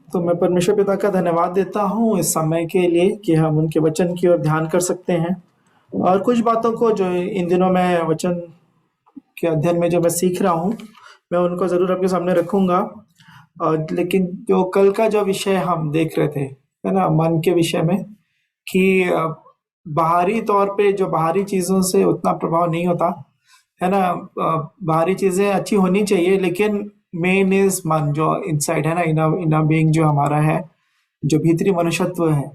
तो मैं परमेश्वर पिता का धन्यवाद देता हूँ इस समय के लिए कि हम उनके वचन की ओर ध्यान कर सकते हैं। और कुछ बातों को जो इन दिनों मैं वचन के अध्ययन में जो मैं सीख रहा हूँ, मैं उनको ज़रूर आपके सामने रखूँगा। लेकिन जो कल का जो विषय हम देख रहे थे, है ना? मन के विषय में कि बाहरी तौर पे जो बाहरी चीज़ों से उतना प्रभाव नहीं होता, है ना? बाहरी चीज़ें अच्छी होनी चाहिए, लेकिन मेन इज़ मन जो इनसाइड है ना, इनर बीइंग जो हमारा है, जो भीतरी मनुष्यत्व है,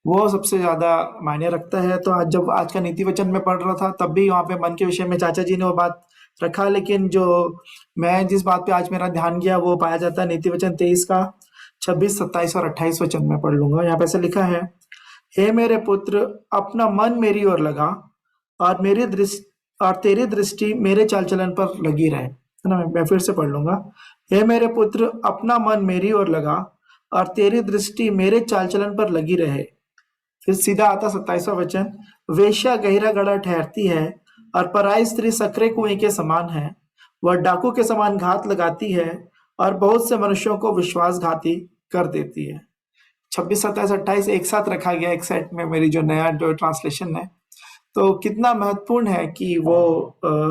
वो सबसे ज़्यादा मायने रखता है। तो आज का नीति वचन में पढ़ रहा था, तब भी वहाँ पे मन के विषय में चाचा जी ने वो बात रखा, लेकिन जो मैं जिस बात पे आज मेरा ध्यान गया वो पाया जाता है नीति वचन 23 का 26, 27 और 28 वचन में पढ़ लूंगा। यहाँ पे ऐसे लिखा है, हे मेरे पुत्र, अपना मन मेरी ओर लगा और तेरी दृष्टि मेरे चाल चलन पर लगी रहे, है ना? मैं फिर से पढ़ लूंगा। हे मेरे पुत्र, अपना मन मेरी ओर लगा और तेरी दृष्टि मेरे चाल चलन पर लगी रहे। फिर सीधा आता 27वां वचन, वेश्या गहरा गड्ढा ठहरती है और पराई स्त्री सकरे कुएं के समान है। वह डाकू के समान घात लगाती है और बहुत से मनुष्यों को विश्वासघाती कर देती है। 26, 27, 28 एक साथ रखा गया एक सेट में, मेरी जो नया जो ट्रांसलेशन है। तो कितना महत्वपूर्ण है कि वो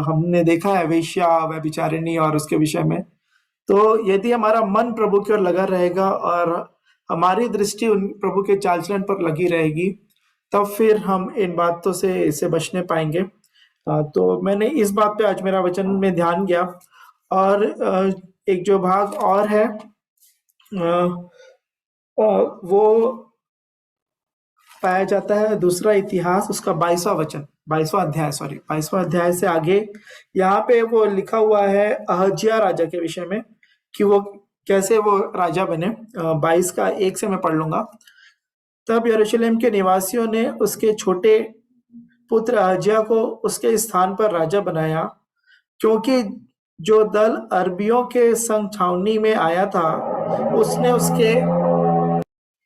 हमने देखा है वेश्या, व्यभिचारिणी और उसके विषय में। तो यदि हमारा मन प्रभु की ओर लगा रहेगा और हमारी दृष्टि उन प्रभु के चाल चलन पर लगी रहेगी, तब फिर हम इन बातों से बचने पाएंगे। तो मैंने इस बात पे आज मेरा वचन में ध्यान गया। और एक जो भाग और है, वो पाया जाता है दूसरा इतिहास, उसका 22वां अध्याय से आगे। यहाँ पे वो लिखा हुआ है अहज्या राजा के विषय में कि वो कैसे वो राजा बने। 22 का 1 से मैं पढ़ लूंगा। तब यरूशलेम के निवासियों ने उसके छोटे पुत्र अहज्या को उसके स्थान पर राजा बनाया, क्योंकि जो दल अरबियों के संग छावनी में आया था,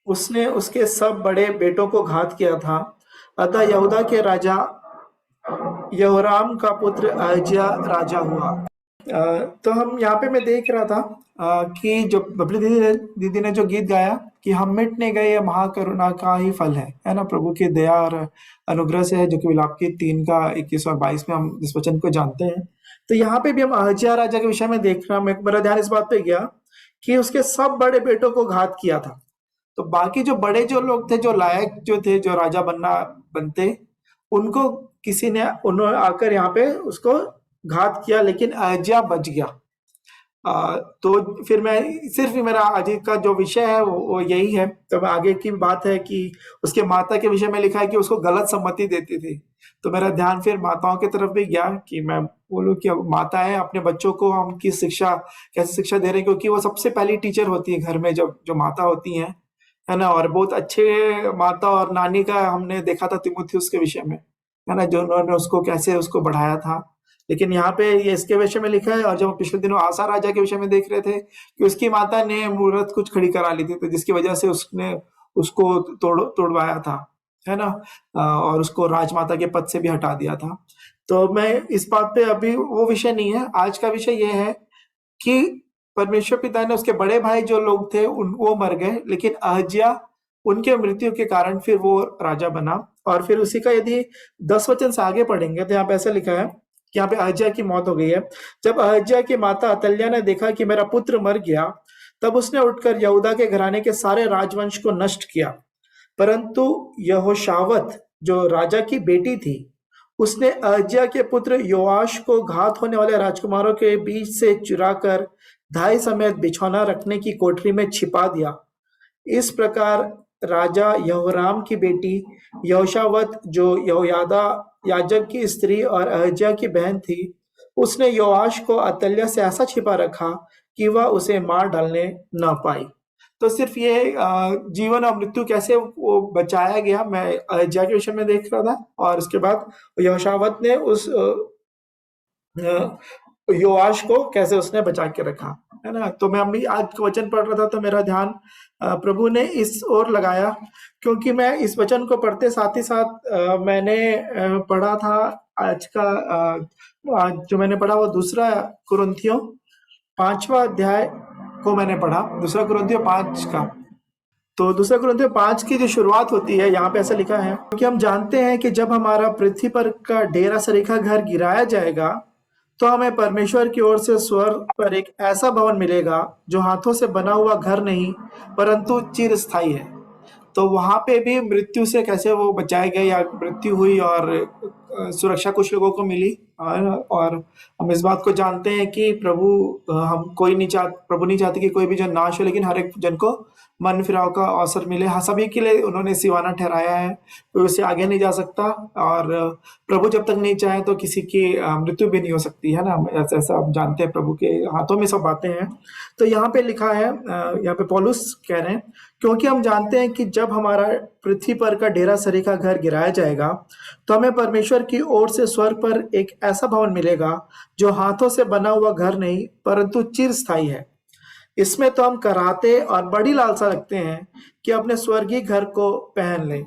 उसने उसके सब बड़े बेटों को घात किया था। अतः यहूदा के राजा यहोराम का पुत्र अहज्या राजा हुआ। तो हम यहाँ पे मैं देख रहा था कि जो बबली दीदी ने जो गीत गाया कि हम मिटने गए, ये महाकरुणा का ही फल है ना? प्रभु की दया और अनुग्रह से है, जो कि विलाप की 3 का 21 और 22 में हम इस वचन को जानते हैं। तो यहाँ पे भी हम अहज्या राजा के विषय में देख रहा, मेरा ध्यान इस बात पे गया कि उसके सब बड़े बेटों को घात किया था। तो बाकी जो बड़े जो लोग थे, जो लायक जो थे, जो राजा बनते, उनको किसी ने उन्होंने आकर यहाँ पे उसको घात किया, लेकिन अहज्या बच गया। तो फिर मैं सिर्फ मेरा आज का जो विषय है वो यही है। तो मैं आगे की बात है कि उसके माता के विषय में लिखा है कि उसको गलत सम्मति देती थी। तो मेरा ध्यान फिर माताओं की तरफ भी गया कि मैं बोलूं कि माता है, अपने बच्चों को हम कैसे शिक्षा दे रहे हैं, क्योंकि वो सबसे पहली टीचर होती है घर में, जब जो माता होती हैं, है ना? और बहुत अच्छे माता और नानी का हमने देखा था तीमुथियुस के विषय में, है ना? जो उन्होंने उसको कैसे उसको बढ़ाया था। लेकिन यहाँ पे ये इसके विषय में लिखा है। और जब हम पिछले दिनों आसा राजा के विषय में देख रहे थे कि उसकी माता ने मूर्त कुछ खड़ी करा ली थी, तो जिसकी वजह से उसने उसको तोड़वाया था, है ना? और उसको राजमाता के पद से भी हटा दिया था। तो मैं इस बात पे, अभी वो विषय नहीं है। आज का विषय ये है कि परमेश्वर पिता ने उसके बड़े भाई जो लोग थे वो मर गए, लेकिन अहज्या, उनके मृत्यु के कारण फिर वो राजा बना। और फिर उसी का यदि 10 वचन से आगे पढ़ेंगे तो यहाँ पे ऐसा लिखा है कि यहाँ पे अहज्या की मौत हो गई है। जब अहज्या की माता अतल्याह ने देखा कि मेरा पुत्र मर गया, तब उसने उठकर यहूदा के घराने के सारे राजवंश को नष्ट किया। परंतु यहोशावत जो राजा की बेटी थी, उसने अहज्या के पुत्र योआश को घात होने वाले राजकुमारों के बीच से चुराकर धाई समेत बिछौना रखने की कोठरी में छिपा दिया। इस प्रकार राजा यहोराम की बेटी यहोशावत, जो यहोयादा याजक की स्त्री और अहज्या की बहन थी, उसने योआश को अतल्याह से ऐसा छिपा रखा कि वह उसे मार डालने न पाई। तो सिर्फ ये जीवन और मृत्यु कैसे वो बचाया गया, मैं अहज्या के विषय में देख रहा था। और उसके बाद यहोशावत ने उस योआश को कैसे उसने बचा के रखा, है ना? तो मैं अभी आज का वचन पढ़ रहा था, तो मेरा ध्यान प्रभु ने इस ओर लगाया, क्योंकि मैं इस वचन को पढ़ते साथ ही साथ मैंने पढ़ा था आज का आज जो मैंने पढ़ा वो दूसरा कुरिन्थियों 5वां अध्याय को मैंने पढ़ा, 2 कुरिन्थियों 5 का। तो 2 कुरिन्थियों 5 की जो शुरुआत होती है, यहाँ पे ऐसा लिखा है, क्योंकि हम जानते हैं कि जब हमारा पृथ्वी पर का डेरा सरीखा घर गिराया जाएगा, तो हमें परमेश्वर की ओर से स्वर्ग पर एक ऐसा भवन मिलेगा जो हाथों से बना हुआ घर नहीं, परंतु चिरस्थायी है। तो वहां पे भी मृत्यु से कैसे वो बचाए गए, या मृत्यु हुई और सुरक्षा कुछ लोगों को मिली। और हम इस बात को जानते हैं कि प्रभु नहीं चाहते कि कोई भी जन नाश हो, लेकिन हर एक जन को मन फिराव का अवसर मिले। हाँ, सभी के लिए उन्होंने सिवाना ठहराया है, कोई उससे आगे नहीं जा सकता। और प्रभु जब तक नहीं चाहे तो किसी की मृत्यु भी नहीं हो सकती है ना। ऐसा ऐसा हम जानते हैं, प्रभु के हाथों में सब बातें हैं। तो यहाँ पे लिखा है, यहाँ पे पौलुस कह रहे हैं, क्योंकि हम जानते हैं कि जब हमारा पृथ्वी पर का डेरा सरीखा घर गिराया जाएगा, तो हमें परमेश्वर की ओर से स्वर्ग पर एक ऐसा भवन मिलेगा जो हाथों से बना हुआ घर नहीं, परंतु चिरस्थायी है। इसमें तो हम कराहते और बड़ी लालसा रखते हैं कि अपने स्वर्गीय घर को पहन लें।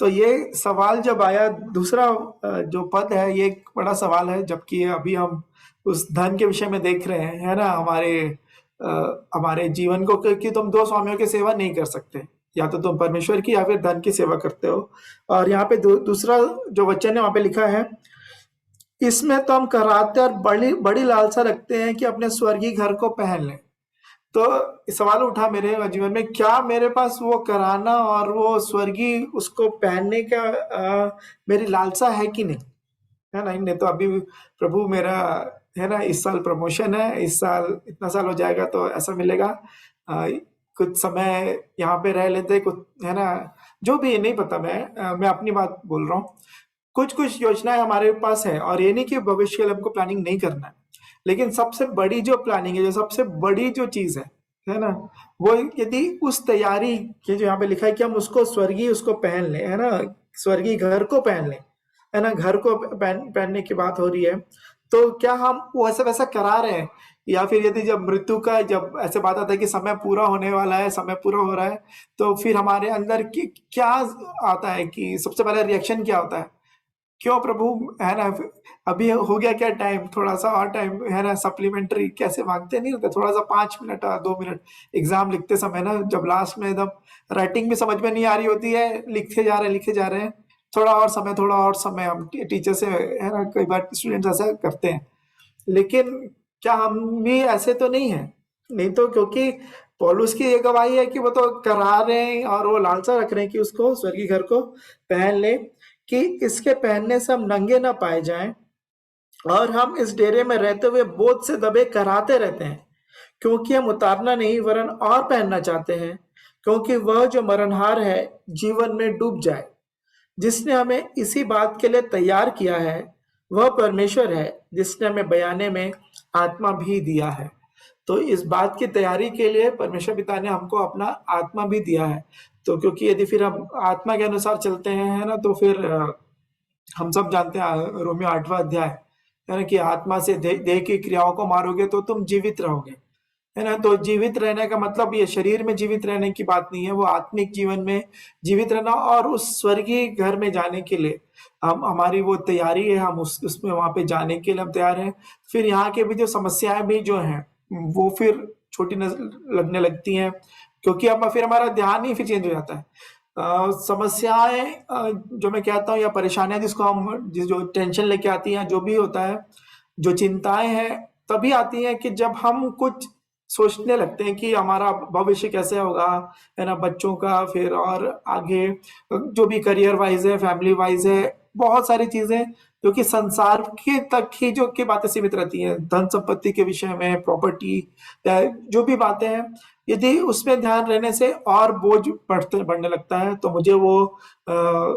तो ये सवाल जब आया, दूसरा जो पद है, ये एक बड़ा सवाल है, जबकि अभी हम उस धन के विषय में देख रहे हैं, है ना, हमारे जीवन को, कि तुम 2 स्वामियों की सेवा नहीं कर सकते, या तो तुम परमेश्वर की या फिर धन की सेवा करते हो। और यहाँ पे दूसरा जो वचन है वहां पे लिखा है, इसमें तो हम कराहते और बड़ी बड़ी लालसा रखते हैं कि अपने स्वर्गीय घर को पहन लें। तो सवाल उठा मेरे जीवन में, क्या मेरे पास वो कराना और वो स्वर्गीय उसको पहनने का मेरी लालसा है कि नहीं, है ना। नहीं तो अभी प्रभु मेरा, है ना, इस साल प्रमोशन है, इस साल इतना साल हो जाएगा तो ऐसा मिलेगा, कुछ समय यहाँ पे रह लेते कुछ, है ना, जो भी नहीं पता। मैं अपनी बात बोल रहा हूँ। कुछ कुछ योजनाएं हमारे पास है, और ये नहीं कि भविष्य के लिए हमको प्लानिंग नहीं करना है, लेकिन सबसे बड़ी जो प्लानिंग है, जो सबसे बड़ी जो चीज है ना, वो यदि उस तैयारी के, जो यहाँ पे लिखा है कि हम उसको स्वर्गीय उसको पहन लें, है ना, स्वर्गीय घर को पहन लें, है ना, घर को पहनने की बात हो रही है। तो क्या हम वो ऐसा वैसा करा रहे हैं, या फिर यदि जब मृत्यु का, जब ऐसे बात आता है कि समय पूरा होने वाला है, समय पूरा हो रहा है, तो फिर हमारे अंदर क्या आता है, कि सबसे पहले रिएक्शन क्या होता है, क्यों प्रभु, है ना, अभी हो गया क्या टाइम, थोड़ा सा और टाइम, है ना, सप्लीमेंट्री कैसे मांगते नहीं रहते, थोड़ा सा 5 मिनट 2 मिनट। एग्जाम लिखते समय ना, जब लास्ट में एकदम राइटिंग भी समझ में नहीं आ रही होती है, लिखे जा रहे हैं, थोड़ा और समय, थोड़ा और समय, हम टीचर से, है ना, कई बार स्टूडेंट्स ऐसा करते हैं। लेकिन क्या हम भी ऐसे तो नहीं है? नहीं तो, क्योंकि पौलुस की ये गवाही है कि वो तो करा रहे हैं और वो लालसा रख रहे हैं कि उसको स्वर्गीय घर को पहन ले, कि इसके पहनने से हम नंगे ना पाए जाएं, और हम इस डेरे में रहते हुए बोझ से दबे कराते रहते हैं, क्योंकि हम उतारना नहीं वरन और पहनना चाहते हैं, क्योंकि वह जो मरणहार है जीवन में डूब जाए। जिसने हमें इसी बात के लिए तैयार किया है वह परमेश्वर है, जिसने हमें बयाने में आत्मा भी दिया है। तो इस बात की तैयारी के लिए परमेश्वर पिता ने हमको अपना आत्मा भी दिया है। तो क्योंकि यदि फिर हम आत्मा के अनुसार चलते हैं, है ना, तो फिर हम सब जानते हैं रोमियो 8वां अध्याय, है ना, कि आत्मा से देह की क्रियाओं को मारोगे तो तुम जीवित रहोगे, है ना। तो जीवित रहने का मतलब ये शरीर में जीवित रहने की बात नहीं है, वो आत्मिक जीवन में जीवित रहना, और उस स्वर्गीय घर में जाने के लिए हमारी वो तैयारी है, हम उसमें वहां पे जाने के लिए हम तैयार हैं। फिर यहाँ के भी जो समस्याएं भी जो हैं, वो फिर छोटी लगने लगती हैं, क्योंकि अब फिर हमारा ध्यान ही फिर चेंज हो जाता है। समस्याएं, जो मैं कहता हूँ, या परेशानियां जिसको हम जो टेंशन लेके आती हैं, जो भी होता है, जो चिंताएं हैं, तभी आती हैं कि जब हम कुछ सोचने लगते हैं कि हमारा भविष्य कैसे होगा, है ना, बच्चों का, फिर और आगे जो भी करियर वाइज है, फैमिली वाइज है, बहुत सारी चीजें जो कि संसार के तक ही जो की बातें सीमित रहती हैं, धन संपत्ति के विषय में, प्रॉपर्टी, जो भी बातें हैं, यदि उसमें ध्यान रहने से और बोझ बढ़ने लगता है। तो मुझे वो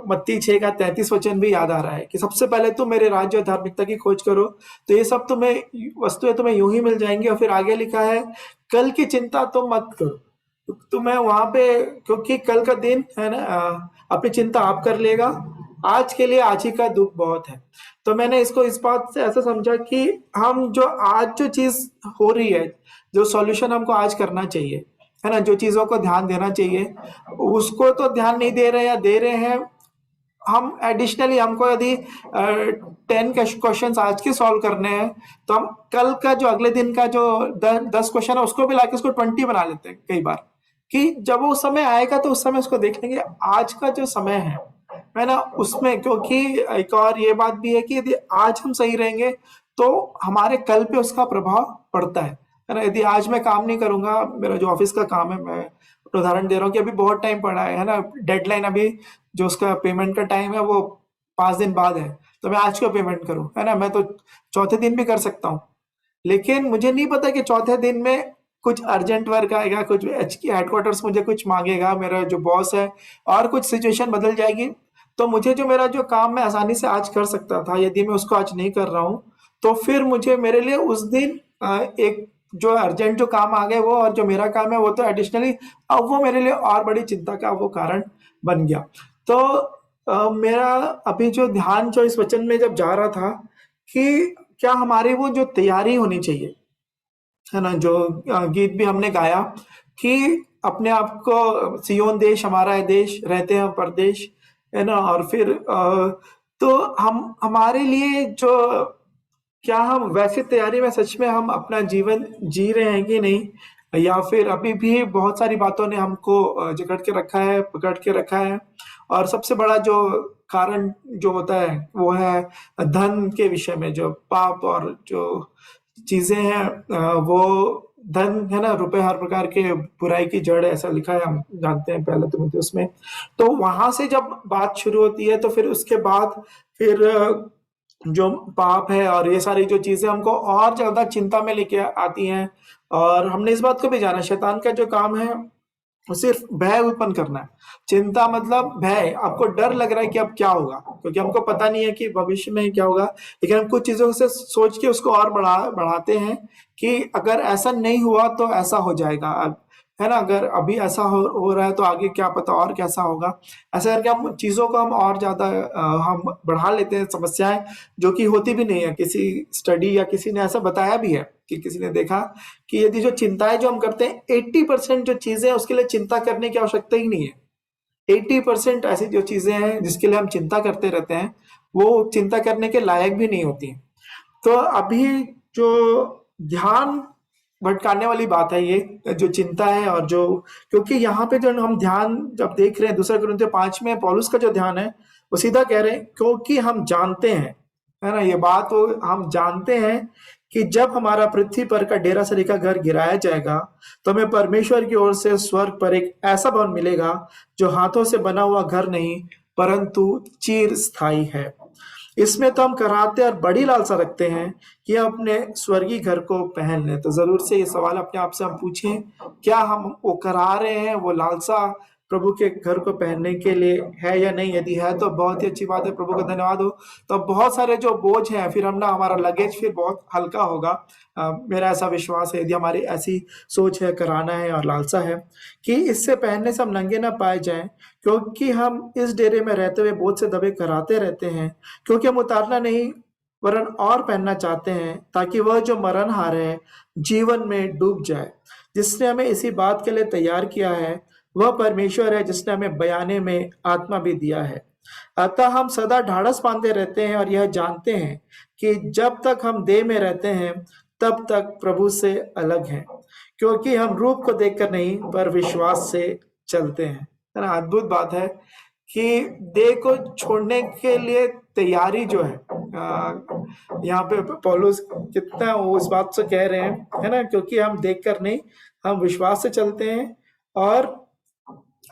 मत्ती 6 का 33 वचन भी याद आ रहा है कि सबसे पहले तुम मेरे राज्य और धार्मिकता की खोज करो, तो ये सब तुम्हें, वस्तुएं तुम्हें यूं ही मिल जाएंगी। और फिर आगे लिखा है, कल की चिंता तुम मत करो। तो मैं वहां पे, क्योंकि कल का दिन, है ना, अपनी चिंता आप कर लेगा, आज के लिए आज ही का दुख बहुत है। तो मैंने इसको इस बात से ऐसा समझा कि हम जो आज जो चीज हो रही है, जो सॉल्यूशन हमको आज करना चाहिए, है ना, जो चीजों को ध्यान देना चाहिए, उसको तो ध्यान नहीं दे रहे, या दे रहे हैं हम एडिशनली हमको यदि 10 क्वेश्चन आज के सॉल्व करने हैं, तो हम कल का जो अगले दिन का जो 10 क्वेश्चन है उसको भी लाके उसको 20 बना लेते हैं कई बार, कि जब वो समय आएगा तो उस समय उसको देख लेंगे। आज का जो समय है ना, उसमें क्योंकि एक और ये बात भी है कि यदि आज हम सही रहेंगे तो हमारे कल पे उसका प्रभाव पड़ता है ना। यदि आज मैं काम नहीं करूंगा, मेरा जो ऑफिस का काम है, मैं उदाहरण दे रहा हूँ कि अभी बहुत टाइम पड़ा है ना, डेडलाइन अभी जो उसका पेमेंट का टाइम है वो 5 दिन बाद है, तो मैं आज को पेमेंट करूँ, है ना, मैं तो चौथे दिन भी कर सकता हूँ। लेकिन मुझे नहीं पता कि चौथे दिन में कुछ अर्जेंट वर्क आएगा, कुछ एच की हेडक्वार्टर्स मुझे कुछ मांगेगा, मेरा जो बॉस है, और कुछ सिचुएशन बदल जाएगी। तो मुझे जो मेरा जो काम मैं आसानी से आज कर सकता था, यदि मैं उसको आज नहीं कर रहा हूँ, तो फिर मुझे मेरे लिए उस दिन एक जो अर्जेंट जो काम आ गए वो, और जो मेरा काम है वो तो एडिशनली अब वो मेरे लिए और बड़ी चिंता का वो कारण बन गया। तो मेरा अभी जो ध्यान जो इस वचन में जब जा रहा था कि क्या हमारी वो जो तैयारी होनी चाहिए, है ना, जो गीत भी हमने गाया कि अपने आप को सियोन देश हमारा है देश, रहते हैं परदेश, है ना, और फिर तो हम हमारे लिए जो, क्या हम वैसे तैयारी में सच में हम अपना जीवन जी रहे हैं कि नहीं, या फिर अभी भी बहुत सारी बातों ने हमको जकड़ के रखा है, पकड़ के रखा है। और सबसे बड़ा जो कारण जो होता है वो है धन के विषय में, जो पाप और जो चीजें हैं, वो धन है ना, रुपए हर प्रकार के बुराई की जड़ है, ऐसा लिखा है, हम जानते हैं पहले तिमुथियुस में। तो वहां से जब बात शुरू होती है तो फिर उसके बाद फिर जो पाप है और ये सारी जो चीजें हमको और ज्यादा चिंता में लेके आती हैं। और हमने इस बात को भी जाना, शैतान का जो काम है वो सिर्फ भय उत्पन्न करना है। चिंता मतलब भय, आपको डर लग रहा है कि अब क्या होगा, क्योंकि हमको पता नहीं है कि भविष्य में क्या होगा, लेकिन हम कुछ चीजों से सोच के उसको और बढ़ाते हैं कि अगर ऐसा नहीं हुआ तो ऐसा हो जाएगा, है ना, अगर अभी ऐसा हो रहा है तो आगे क्या पता और कैसा होगा। ऐसा करके हम चीजों को हम और ज्यादा हम बढ़ा लेते हैं, समस्याएं जो कि होती भी नहीं है। किसी स्टडी या किसी ने ऐसा बताया भी है कि किसी ने देखा कि यदि जो चिंताएं जो हम करते हैं 80% जो चीजें हैं उसके लिए चिंता करने की आवश्यकता ही नहीं है। 80% ऐसी जो चीजें हैं जिसके लिए हम चिंता करते रहते हैं वो चिंता करने के लायक भी नहीं होती हैं। तो अभी जो ध्यान भटकाने वाली बात है ये जो चिंता है, और जो, क्योंकि यहाँ पे जो हम ध्यान जब देख रहे हैं 2 कुरिन्थियों 5 में पौलुस का जो ध्यान है वो सीधा कह रहे हैं, क्योंकि हम जानते हैं, है ना, ये बात वो हम जानते हैं कि जब हमारा पृथ्वी पर का डेरा सरी का घर गिराया जाएगा तो हमें परमेश्वर की ओर से स्वर्ग पर एक ऐसा भवन मिलेगा जो हाथों से बना हुआ घर नहीं परंतु चिर स्थायी है। इसमें तो हम कराहते और बड़ी लालसा रखते हैं कि हम अपने स्वर्गीय घर को पहन लें। तो जरूर से ये सवाल अपने आप से हम पूछें, क्या हम वो करा रहे हैं, वो लालसा प्रभु के घर को पहनने के लिए है या नहीं। यदि है तो बहुत ही अच्छी बात है, प्रभु का धन्यवाद हो। तो बहुत सारे जो बोझ हैं फिर हम ना, हमारा लगेज फिर बहुत हल्का होगा। मेरा ऐसा विश्वास है, यदि हमारी ऐसी सोच है, कराना है और लालसा है कि इससे पहनने से हम नंगे ना पाए जाएं, क्योंकि हम इस डेरे में रहते हुए बोझ से दबे कराते रहते हैं, क्योंकि हम उतारना नहीं वरन और पहनना चाहते हैं, ताकि वह जो मरणहार है जीवन में डूब जाए। जिसने हमें इसी बात के लिए तैयार किया है वह परमेश्वर है, जिसने हमें बयाने में आत्मा भी दिया है। अतः हम सदा ढाढ़स बांधे रहते हैं और यह जानते हैं कि जब तक हम देह में रहते हैं तब तक प्रभु से अलग हैं, क्योंकि हम रूप को देखकर नहीं पर विश्वास से चलते हैं। है ना, अद्भुत बात है कि देह को छोड़ने के लिए तैयारी जो है, यहाँ पे पौलुस कितना वो इस बात से कह रहे हैं, है ना, क्योंकि हम देखकर नहीं, हम विश्वास से चलते हैं। और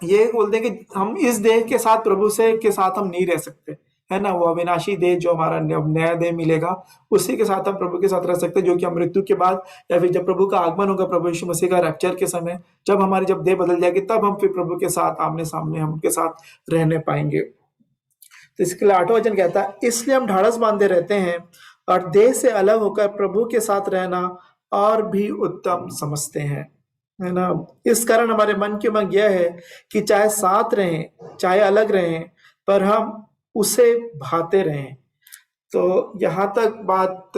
ये बोलते हैं कि हम इस देह के साथ प्रभु से के साथ हम नहीं रह सकते, है ना, वो अविनाशी देह जो हमारा नया देह मिलेगा उसी के साथ हम प्रभु के साथ रह सकते हैं, जो कि हम मृत्यु के बाद या फिर जब प्रभु का आगमन होगा, प्रभु यीशु मसीह का रैप्चर के समय, जब हमारी जब देह बदल जाएगी तब हम फिर प्रभु के साथ आमने सामने हम उनके साथ रहने पाएंगे। तो इसके लिए 8वां वचन कहता है, इसलिए हम ढाढ़स बांधे रहते हैं और देह से अलग होकर प्रभु के साथ रहना और भी उत्तम समझते हैं, है ना। इस कारण हमारे मन की उमंग यह है कि चाहे साथ रहें चाहे अलग रहें पर हम उसे भाते रहें। तो यहाँ तक बात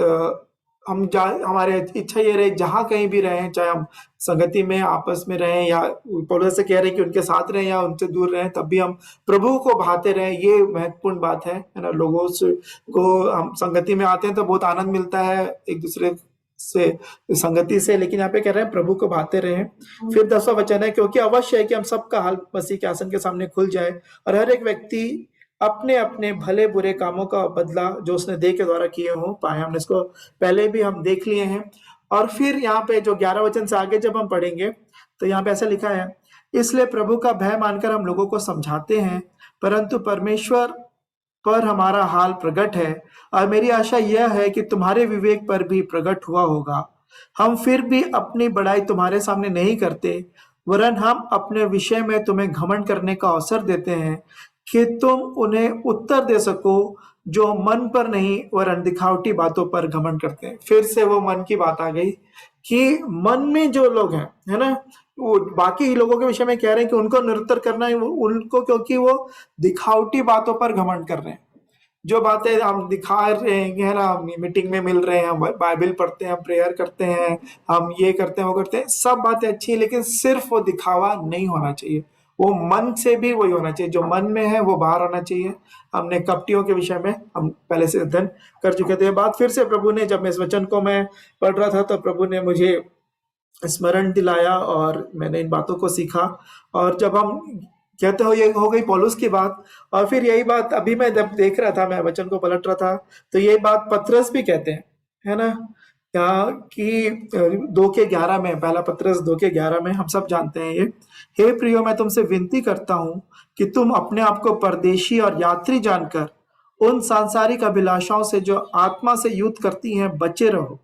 हमारे इच्छा ये रहे जहां कहीं भी रहें, चाहे हम संगति में आपस में रहें या पौलुस से कह रहे हैं कि उनके साथ रहें या उनसे दूर रहें, तब भी हम प्रभु को भाते रहें। ये महत्वपूर्ण बात है ना। लोगों से को हम संगति में आते हैं तो बहुत आनंद मिलता है एक दूसरे से, संगति से, लेकिन यहाँ पे कह रहे हैं प्रभु को भाते रहें। फिर 10वां वचन है, क्योंकि अवश्य है कि हम सबका हाल मसीह के आसन के सामने खुल जाए और हर एक व्यक्ति अपने अपने भले बुरे कामों का बदला जो उसने देह के द्वारा किए हो पाए। हमने इसको पहले भी हम देख लिए हैं। और फिर यहाँ पे जो 11 वचन से आगे जब हम पढ़ेंगे तो यहाँ पे ऐसा लिखा है, इसलिए प्रभु का भय मानकर हम लोगों को समझाते हैं, परंतु परमेश्वर पर हमारा हाल प्रकट है और मेरी आशा यह है कि तुम्हारे विवेक पर भी प्रकट हुआ होगा। हम फिर भी अपनी बड़ाई तुम्हारे सामने नहीं करते, वरन हम अपने विषय में तुम्हें घमंड करने का अवसर देते हैं कि तुम उन्हें उत्तर दे सको जो मन पर नहीं वरन दिखावटी बातों पर घमंड करते हैं। फिर से वो मन की बात आ गई कि मन में जो लोग हैं, है ना, वो बाकी लोगों के विषय में कह रहे हैं कि उनको निरुत्तर करना है उनको, क्योंकि वो दिखावटी बातों पर घमंड कर रहे हैं। जो बातें हम दिखा रहे हैं, है ना, मीटिंग में मिल रहे हैं, हम बाइबल पढ़ते हैं, हम प्रेयर करते हैं, हम ये करते हैं, वो करते हैं, सब बातें अच्छी है, लेकिन सिर्फ वो दिखावा नहीं होना चाहिए। वो मन से भी वही होना चाहिए, जो मन में है वो बाहर होना चाहिए। हमने कपटियों के विषय में हम पहले से अध्ययन कर चुके थे। बात फिर से प्रभु ने, जब मैं इस वचन को मैं पढ़ रहा था तो प्रभु ने मुझे स्मरण दिलाया और मैंने इन बातों को सीखा। और जब हम कहते हो, ये हो गई पौलुस की बात, और फिर यही बात अभी मैं जब देख रहा था, मैं वचन को पलट रहा था, तो ये बात पतरस भी कहते हैं, है ना, कि 2:11 में, पहला पतरस 2:11 में हम सब जानते हैं ये, हे प्रियो, मैं तुमसे विनती करता हूं कि तुम अपने आप को परदेशी और यात्री जानकर उन सांसारिक अभिलाषाओं से जो आत्मा से युद्ध करती हैं बचे रहो।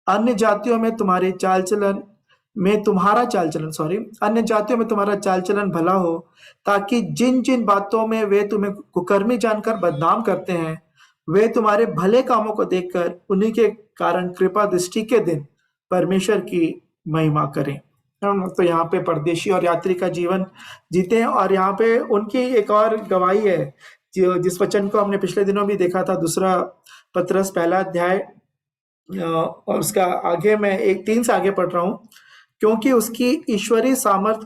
अन्य जातियों में तुम्हारे चाल चलन में तुम्हारा चाल चलन अन्य जातियों में तुम्हारा चाल चलन भला हो, ताकि जिन जिन बातों में वे तुम्हें कुकर्मी जानकर बदनाम करते हैं, वे तुम्हारे भले कामों को देखकर उन्हीं के कारण कृपा दृष्टि के दिन परमेश्वर की महिमा करें। तो यहाँ पे परदेशी और यात्री का जीवन जीते हैं। और यहाँ पे उनकी एक और गवाही है, जिस वचन को हमने पिछले दिनों भी देखा था, 2 पतरस 1 अध्याय और उसका आगे मैं 3 से आगे पढ़ रहा हूं, क्योंकि उसकी ईश्वरीय सामर्थ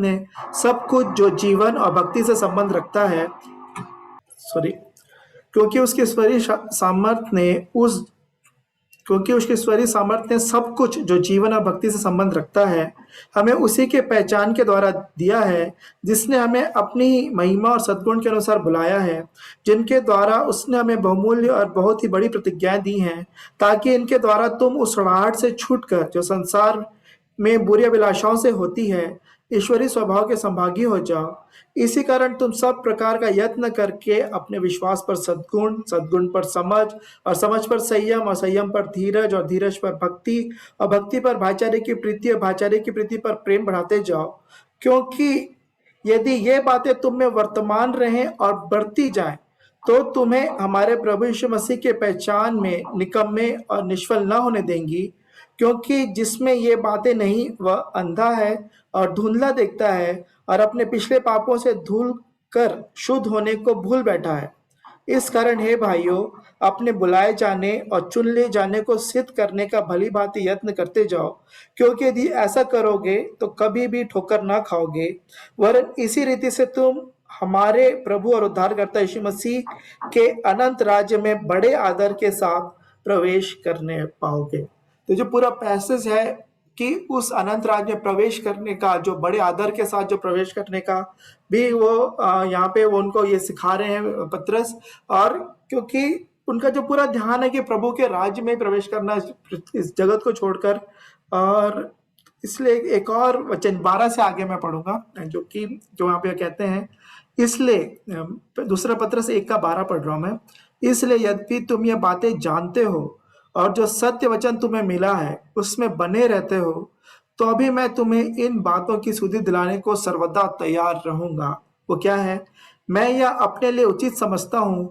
ने सब कुछ जो जीवन और भक्ति से संबंध रखता है, क्योंकि उसकी ईश्वरीय सामर्थ ने सब कुछ जो जीवन और भक्ति से संबंध रखता है हमें उसी के पहचान के द्वारा दिया है, जिसने हमें अपनी महिमा और सद्गुण के अनुसार बुलाया है, जिनके द्वारा उसने हमें बहुमूल्य और बहुत ही बड़ी प्रतिज्ञाएं दी हैं, ताकि इनके द्वारा तुम उस सड़ाहट से छूटकर जो संसार में बुरी अभिलाषाओं से होती है, ईश्वरीय स्वभाव के संभागी हो जाओ। इसी कारण तुम सब प्रकार का यत्न करके अपने विश्वास पर सद्गुण, सद्गुण पर समझ, और समझ पर संयम, और संयम पर धीरज, और धीरज पर भक्ति, और भक्ति पर भाईचारे की प्रीति, और भाईचारे की प्रीति पर प्रेम बढ़ाते जाओ। क्योंकि यदि ये बातें तुम में वर्तमान रहें और बढ़ती जाएं, तो तुम्हें हमारे प्रभु यीशु मसीह के पहचान में निकम्मे और निष्फल न होने देंगी। क्योंकि जिसमें ये बातें नहीं, वह अंधा है और धुंधला देखता है, और अपने पिछले पापों से धूल कर शुद्ध होने को भूल बैठा है। इस कारण हे भाइयों, अपने बुलाए जाने और चुन ले जाने को सिद्ध करने का भली भांति यत्न करते जाओ, क्योंकि यदि ऐसा करोगे तो कभी भी ठोकर ना खाओगे, वरन इसी रीति से तुम हमारे प्रभु और उद्धारकर्ता यीशु मसीह के अनंत राज्य में बड़े आदर के साथ प्रवेश करने पाओगे। तो जो पूरा पैसेज है कि उस अनंत राज्य में प्रवेश करने का, जो बड़े आदर के साथ जो प्रवेश करने का भी वो यहाँ पे वो उनको ये सिखा रहे हैं पतरस। और क्योंकि उनका जो पूरा ध्यान है कि प्रभु के राज्य में प्रवेश करना, इस जगत को छोड़कर, और इसलिए एक और वचन 12 से आगे मैं पढ़ूंगा, जो यहाँ पे कहते हैं, इसलिए 2 पतरस 1:12 पढ़ रहा हूं मैं। इसलिए यद्यपि तुम ये बातें जानते हो और जो सत्य वचन तुम्हें मिला है उसमें बने रहते हो, तो अभी मैं तुम्हें इन बातों की सुधि दिलाने को सर्वदा तैयार रहूंगा। वो क्या है? मैं यह अपने लिए उचित समझता हूं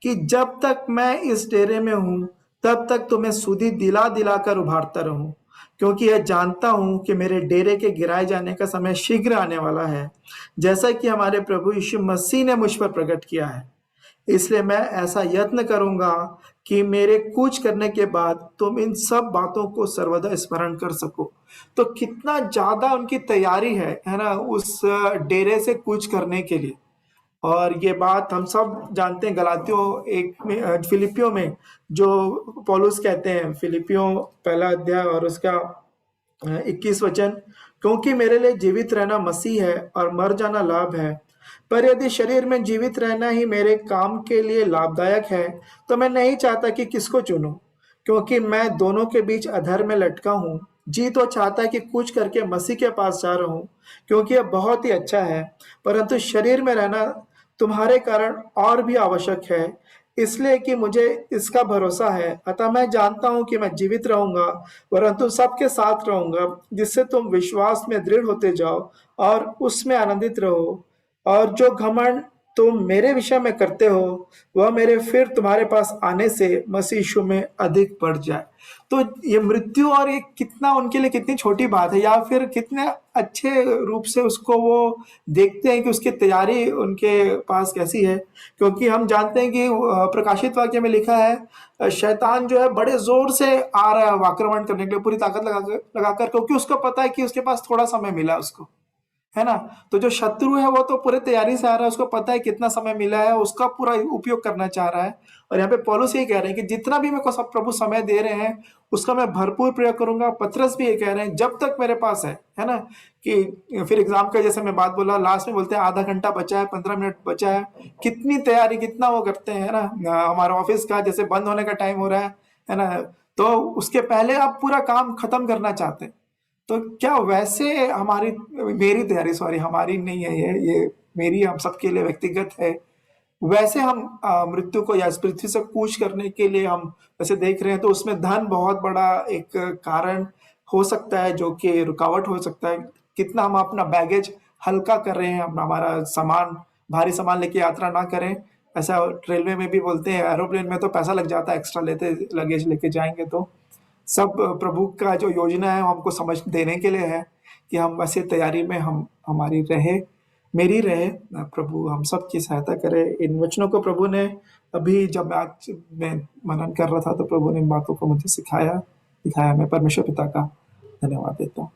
कि जब तक मैं इस डेरे में हूं तब तक तुम्हें सुधि दिला दिला कर उभारता रहूं, क्योंकि यह जानता हूं कि मेरे डेरे के गिराए जाने का समय शीघ्र आने वाला है, जैसा कि हमारे प्रभु यीशु मसीह ने मुझ पर प्रकट किया है। इसलिए मैं ऐसा यत्न करूंगा कि मेरे कूच करने के बाद तुम इन सब बातों को सर्वदा स्मरण कर सको। तो कितना ज्यादा उनकी तैयारी है ना, उस डेरे से कूच करने के लिए। और ये बात हम सब जानते हैं, गलातियों एक में फिलिपियों में जो पौलुस कहते हैं, फिलिपियों पहला अध्याय और उसका 21 वचन, क्योंकि मेरे लिए जीवित रहना मसीह है और मर जाना लाभ है। पर यदि शरीर में जीवित रहना ही मेरे काम के लिए लाभदायक है, तो मैं नहीं चाहता कि किसको चुनूं, क्योंकि मैं दोनों के बीच अधर में लटका हूं। जी तो चाहता है कि कुछ करके मसीह के पास जा रहा हूं, क्योंकि यह बहुत ही अच्छा है, परंतु शरीर में रहना तुम्हारे कारण और भी आवश्यक है, इसलिए कि मुझे इसका भरोसा है। अतः मैं जानता हूं कि मैं जीवित रहूंगा, परंतु सबके साथ रहूंगा, जिससे तुम विश्वास में दृढ़ होते जाओ और उसमें आनंदित रहो। और जो घमंड तुम मेरे विषय में करते हो, वह मेरे फिर तुम्हारे पास आने से मसीह यीशु में अधिक बढ़ जाए। तो ये मृत्यु और ये कितना उनके लिए कितनी छोटी बात है, या फिर कितने अच्छे रूप से उसको वो देखते हैं कि उसकी तैयारी उनके पास कैसी है। क्योंकि हम जानते हैं कि प्रकाशित वाक्य में लिखा है, शैतान जो है बड़े जोर से आ रहा है आक्रमण करने के लिए, पूरी ताकत लगाकर, क्योंकि उसको पता है कि उसके पास थोड़ा समय मिला उसको, है ना। तो जो शत्रु है वो तो पूरे तैयारी से आ रहा है, उसको पता है कितना समय मिला है, उसका पूरा उपयोग करना चाह रहा है। और यहाँ पे पौलुस ये कह रहे हैं कि जितना भी मेरे को सब प्रभु समय दे रहे हैं, उसका मैं भरपूर प्रयोग करूंगा। पतरस भी ये कह रहे हैं, जब तक मेरे पास है ना। कि फिर एग्जाम का जैसे मैं बात बोला, लास्ट में बोलते हैं आधा घंटा बचा है, 15 मिनट बचा है, कितनी तैयारी, कितना वो करते हैं, है ना। हमारा ऑफिस का जैसे बंद होने का टाइम हो रहा है ना, तो उसके पहले आप पूरा काम खत्म करना चाहते हैं। तो क्या वैसे हमारी, मेरी तैयारी, सॉरी हमारी नहीं है, ये मेरी, हम सबके लिए व्यक्तिगत है। वैसे हम मृत्यु को या इस पृथ्वी से कूच करने के लिए हम वैसे देख रहे हैं, तो उसमें धन बहुत बड़ा एक कारण हो सकता है, जो कि रुकावट हो सकता है। कितना हम अपना बैगेज हल्का कर रहे हैं, अपना हमारा सामान, भारी सामान लेके यात्रा ना करें। ऐसा रेलवे में भी बोलते हैं, एरोप्लेन में तो पैसा लग जाता है एक्स्ट्रा लेते, लगेज लेके जाएंगे तो। सब प्रभु का जो योजना है वो हमको समझ देने के लिए है, कि हम ऐसे तैयारी में हम हमारी रहे, मेरी रहे। प्रभु हम सब की सहायता करे। इन वचनों को प्रभु ने, अभी जब आज मैं मनन कर रहा था, तो प्रभु ने इन बातों को मुझे सिखाया, दिखाया। मैं परमेश्वर पिता का धन्यवाद देता हूँ।